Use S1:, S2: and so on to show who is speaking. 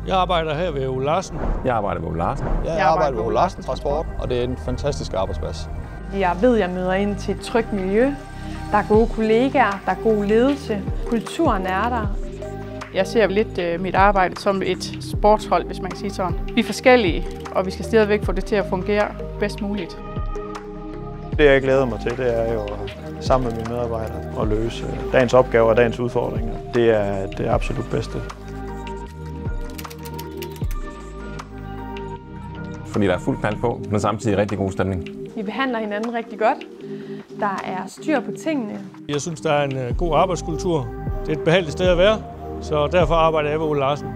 S1: Jeg arbejder her ved Ole Larsen.
S2: Jeg arbejder ved Ole Larsen.
S3: Jeg arbejder ved Ole Larsen Transport, og det er en fantastisk arbejdsplads.
S4: Jeg ved, jeg møder ind til et trygt miljø. Der er gode kollegaer, der er god ledelse. Kulturen er der.
S5: Jeg ser lidt mit arbejde som et sportshold, hvis man kan sige sådan. Vi er forskellige, og vi skal stadigvæk få det til at fungere bedst muligt.
S6: Det jeg glæder mig til, det er jo sammen med mine medarbejdere at løse dagens opgaver og dagens udfordringer. Det er det absolut bedste.
S2: Fordi der er fuld knald på, men samtidig rigtig god stemning.
S4: Vi behandler hinanden rigtig godt. Der er styr på tingene.
S1: Jeg synes, der er en god arbejdskultur. Det er et behageligt sted at være, så derfor arbejder jeg ved Ole Larsen.